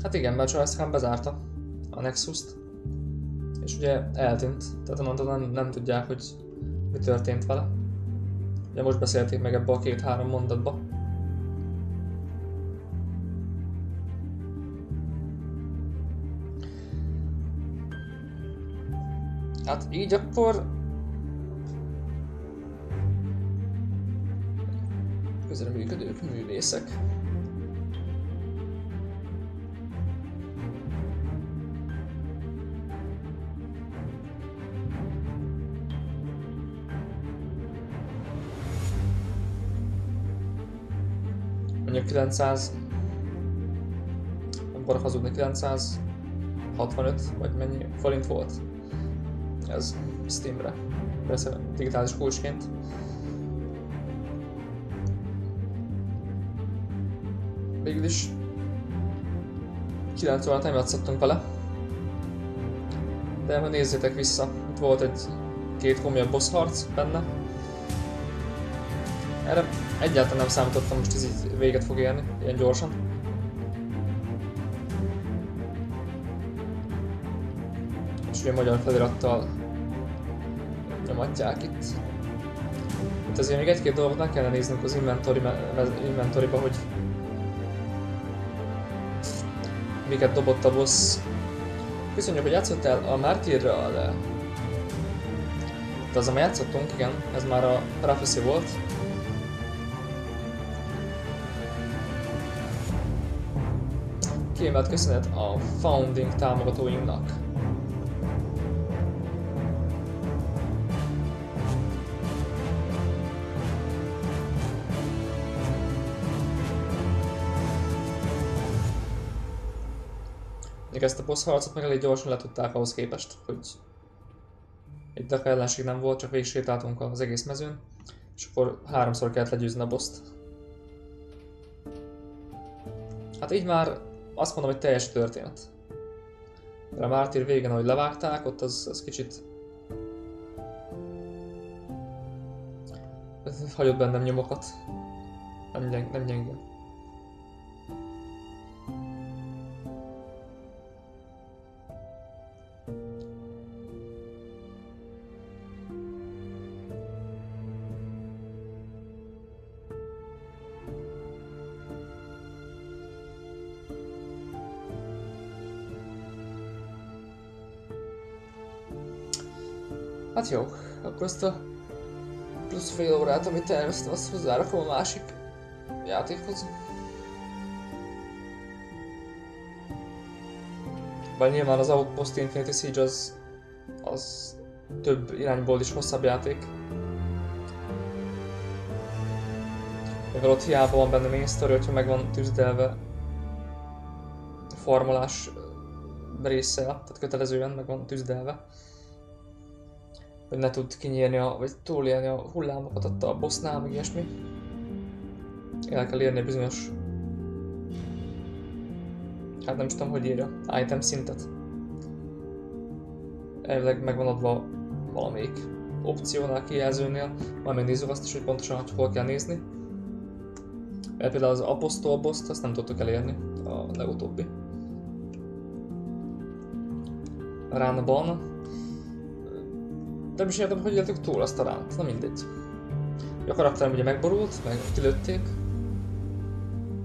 Hát igen, mert Charles bezárta a Nexust, és ugye eltűnt, tehát onnantól nem tudják, hogy mi történt vele. Ugye most beszélték meg ebbe a 2-3 mondatba. Hát így akkor... közreműködők, művészek. Mondjuk 900... nem barok hazudni, 965 vagy mennyi forint volt. Ez Steamre. Persze digitális kulcsként. Végül is 9 órát nem játszottunk vele. De majd nézzétek vissza. Itt volt egy 2 komolyabb boss harc benne. Erre egyáltalán nem számítottam, most ez így véget fog érni, ilyen gyorsan. És ugye magyar felirattal nyomatják itt. Itt azért még egy-két dolgot meg kellene néznünk az inventoryba, hogy miket dobott a boss. Köszönjük, hogy játszottál a Martyrral. De azzal már játszottunk, igen, ez már a Prophecy volt. Kiemelt köszönet a Founding támogatóinknak. Még ezt a boss harcot meg elég gyorsan letudták ahhoz képest, hogy egy deka ellenség nem volt, csak végigsétáltunk az egész mezőn, és akkor 3-szor kellett legyőzni a boss-t. Hát így már azt mondom, hogy teljes történet. De a Martyr végén, ahogy levágták, ott az kicsit... hagyott bennem nyomokat. Nem gyenge. Hát jó, akkor azt a plusz fél órát, amit terveztem, azt hozzárakom a másik játékhoz. Bár nyilván az Outpost Infinity Siege az több irányból is hosszabb játék. Mivel ott hiába van benne main story, hogyha meg van tűzdelve farmolás résszel, tehát kötelezően meg van tűzdelve. Hogy ne tud kinyírni, vagy túlélni a hullámokat ott a bossnál, meg ilyesmi. El kell érni bizonyos... hát nem is tudom, hogy írja. Item szintet. Elvileg meg van adva valamelyik opciónál, kijelzőnél. Majd megnézzük azt is, hogy pontosan hogy hol kell nézni. Mert például az Apostol boss-t azt nem tudtuk elérni, a legutóbbi. ránban. Nem is értem, hogy éltük túl azt a ránt, na mindegy. A karakterem ugye megborult, meg kilőtték.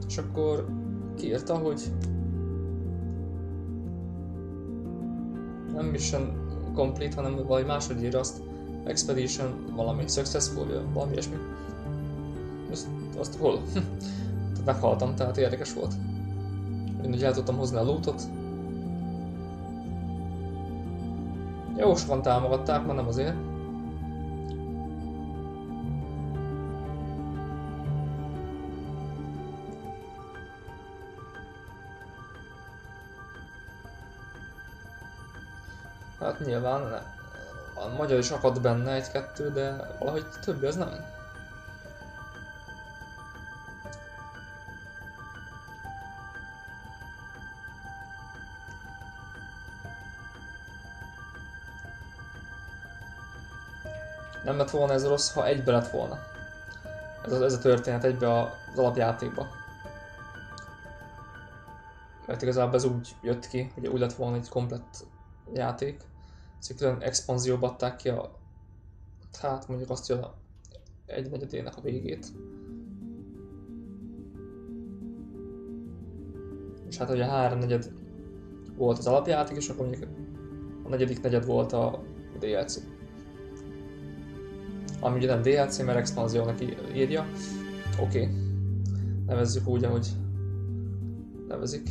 És akkor kiírta, hogy nem mission complete, hanem valami máshogy írja azt. Expedition valami, successful, valami ilyesmi. Azt hol? Tehát meghaltam, tehát érdekes volt. Én ugye el tudtam hozni a lootot. Jó sokan támogatták, már nem azért. Hát nyilván a magyar is akad benne egy-kettő, de valahogy többi az nem. Nem lett volna ez rossz, ha egybe lett volna. Ez a történet egybe az alapjátékba. Mert igazából ez úgy jött ki, hogy úgy lett volna egy komplett játék. Szóval külön expanzióba adták ki a... Hát mondjuk azt, hogy a 1/4-ének a végét. És hát ugye 3/4 volt az alapjáték, és akkor mondjuk a 4. volt a DLC. Ami ugye nem DLC, mert expanziónak írja. Oké. Nevezzük úgy, ahogy nevezik.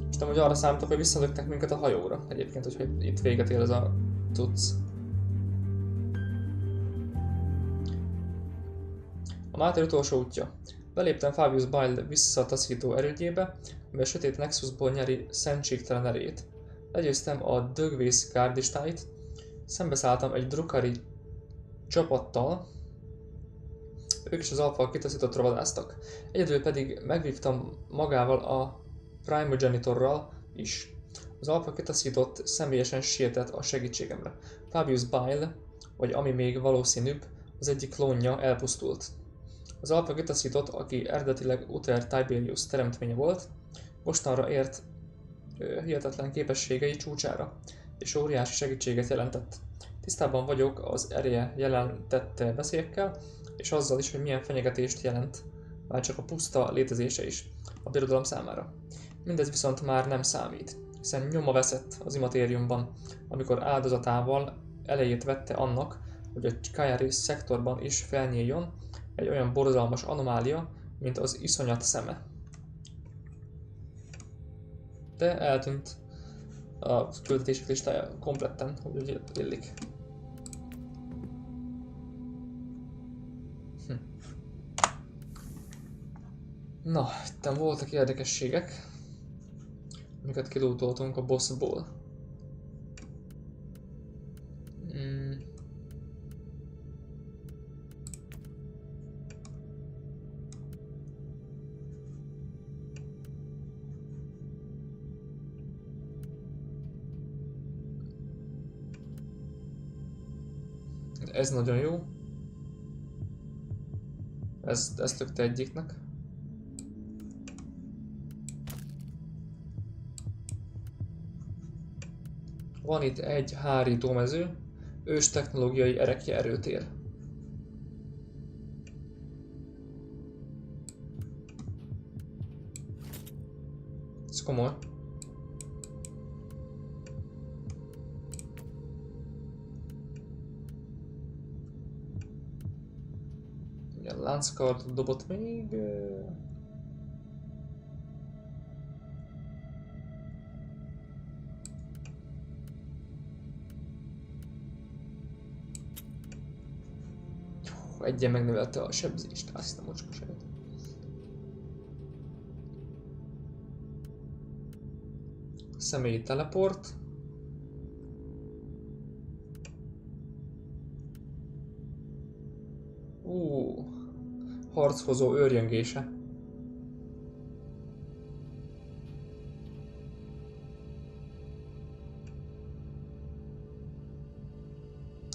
És nem, hogy arra számítok, hogy visszalöknek minket a hajóra. Egyébként, hogyha itt véget ér ez a cucc. A Martyr utolsó útja. Beléptem Fabius Bile visszataszító erődjébe, amely a sötét Nexusból nyeri szentségtelen erejét. Legyőztem a dögvész gárdistáit, szembeszálltam egy drukari csapattal, ők is az alfa kitaszítottra vadáztak. Egyedül pedig megvívtam magával a primogenitorral is. Az alfa kitaszított személyesen sietett a segítségemre. Fabius Bile, vagy ami még valószínűbb, az egyik klónja elpusztult. Az alfa kitaszított, aki eredetileg Uther Tiberius teremtménye volt, mostanra ért hihetetlen képességei csúcsára, és óriási segítséget jelentett. Tisztában vagyok az ereje jelentette veszélyekkel, és azzal is, hogy milyen fenyegetést jelent, már csak a puszta létezése is a birodalom számára. Mindez viszont már nem számít, hiszen nyoma veszett az imatériumban, amikor áldozatával elejét vette annak, hogy a Kajari szektorban is felnyíljon egy olyan borzalmas anomália, mint az iszonyat szeme. De eltűnt a küldetések listája kompletten, hogy úgy illik. Na, itt voltak érdekességek, amiket kilútoltunk a bossból. Ez nagyon jó. Ez tökte egyiknek. Van itt egy hárítómező, ős technológiai erekje erőtér. Ez komoly. Ilyen lánckardot dobott még. Egyen megnövelte a sebzést, azt hiszem mocskoságot. Személyi teleport. Harchozó őrjöngése.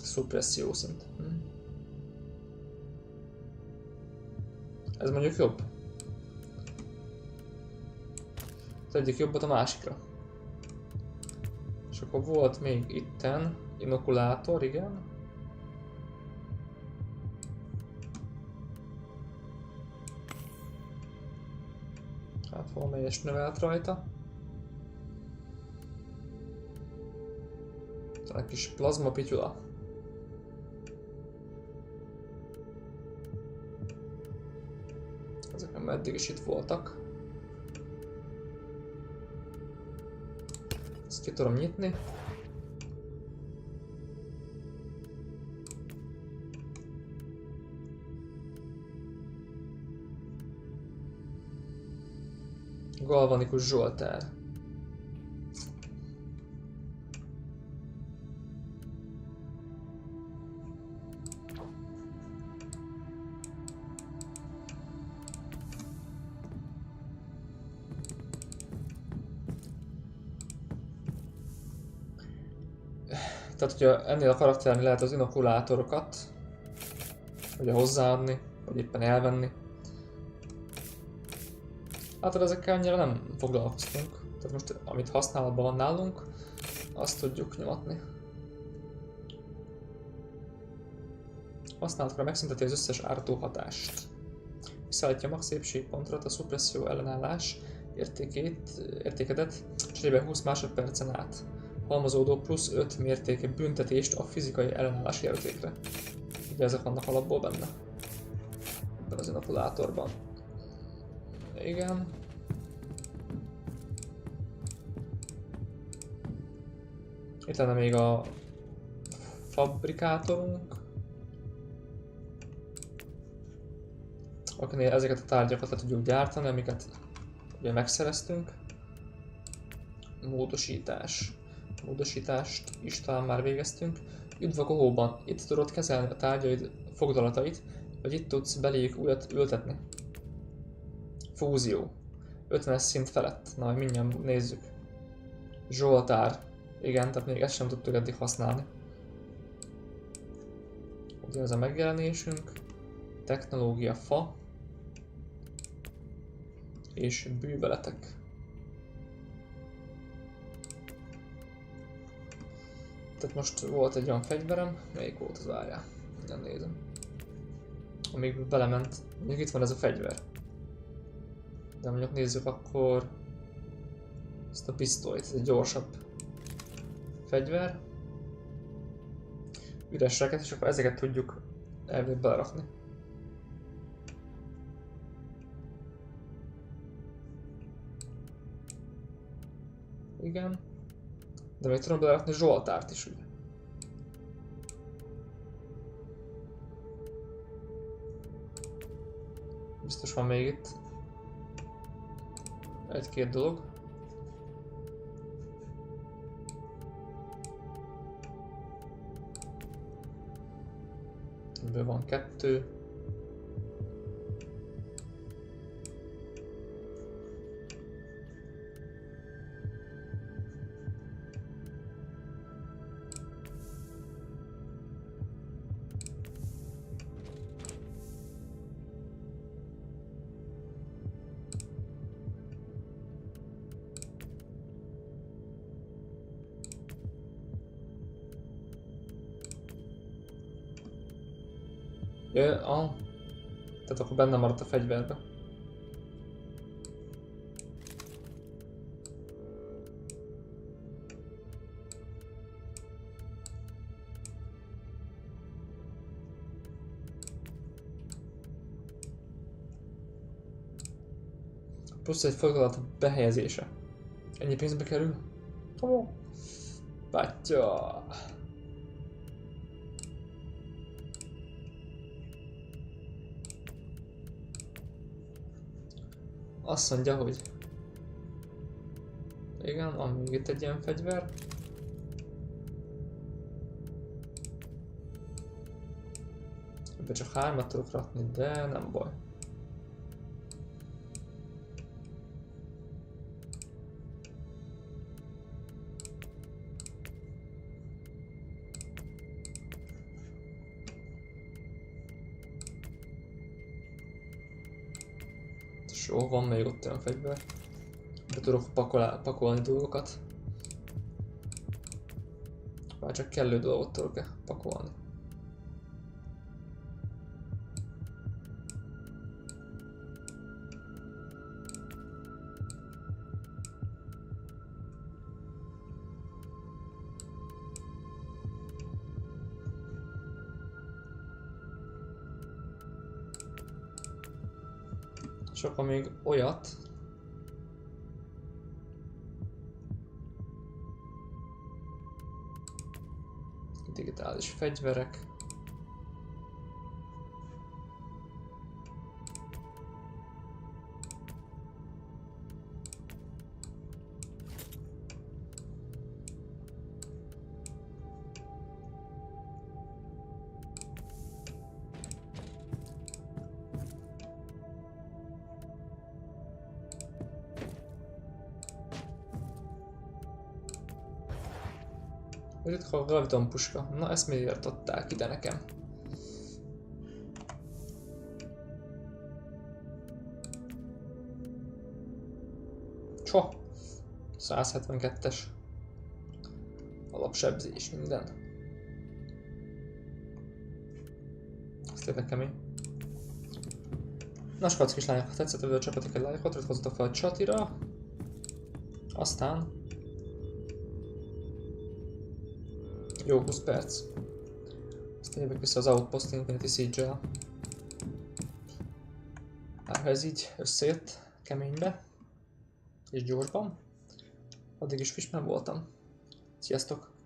Szuppresszió szint. Ez mondjuk jobb. Az egyik jobbat a másikra. És akkor volt még itten inokulátor, igen. Hát valamelyest növelt rajta. Egy kis plazma pityula. Ezek nem eddig is itt voltak. Ezt ki tudom nyitni. Galvanikus Zsoltár. Tehát, hogyha ennél a karakternél lehet az inokulátorokat ugye hozzáadni, vagy éppen elvenni. Hát ezekkel annyira nem foglalkoztunk. Tehát most amit használatban van nálunk, azt tudjuk nyomatni. Használatra megszünteti az összes ártó hatást. Visszaállítja a max szépségpontra a szupresszió ellenállás értékedet cserébe 20 másodpercen át. Halmozódó plusz 5 mértéke büntetést a fizikai ellenállási értékre. Ugye ezek vannak alapból benne. Ebben az inokulátorban. Igen. Itt lenne még a fabrikátorunk, akinél ezeket a tárgyakat le tudjuk gyártani, amiket ugye megszereztünk. Módosítást is talán már végeztünk. Üdv a kohóban, itt tudod kezelni a tárgyaid fogdalatait, vagy itt tudsz beléjük újat ültetni. Fúzió. 50-es szint felett. Na, mindjárt nézzük. Zsoltár. Igen, tehát még ezt sem tudtuk eddig használni. Ugye ez a megjelenésünk. Technológia fa. És bűveletek. Tehát most volt egy olyan fegyverem, melyik volt az, várjál, nem nézem. Amíg belement, mondjuk itt van ez a fegyver. De mondjuk nézzük akkor ezt a pisztolyt, ez egy gyorsabb fegyver. Üreseket, és akkor ezeket tudjuk elvileg belerakni. Igen. De még tudom belerakni Zsoltárt is, ugye. Biztos van még itt egy-két dolog. Ebből van 2. Tehát akkor benne maradt a fegyverbe. Plusz egy foglalat behelyezése. Ennyi pénzbe kerül? Oh. Bátya. Azt mondja, hogy igen, van még itt egy ilyen fegyver. Ebbe csak 3-at tudok rakni, de nem baj. Jó, van még ott olyan fegyver. De tudok pakolni dolgokat. Bár csak kellő dolgot tudok pakolni. És akkor még olyat. Digitális fegyverek. Ritka graviton puska. Na ezt miért adták ide nekem? Csoh! 172-es. Alapsebzés, minden. Ez tényleg kemény. Na skac kislányok, tetszett a csapatok egy lájkot, iratkozzatok fel a csatira. Aztán... Jó 20 perc. Aztán jövök vissza az Outpost Infinity Siege-el. Hát ha ez így összejött keménybe és gyorsban, addig is Fishman voltam. Sziasztok!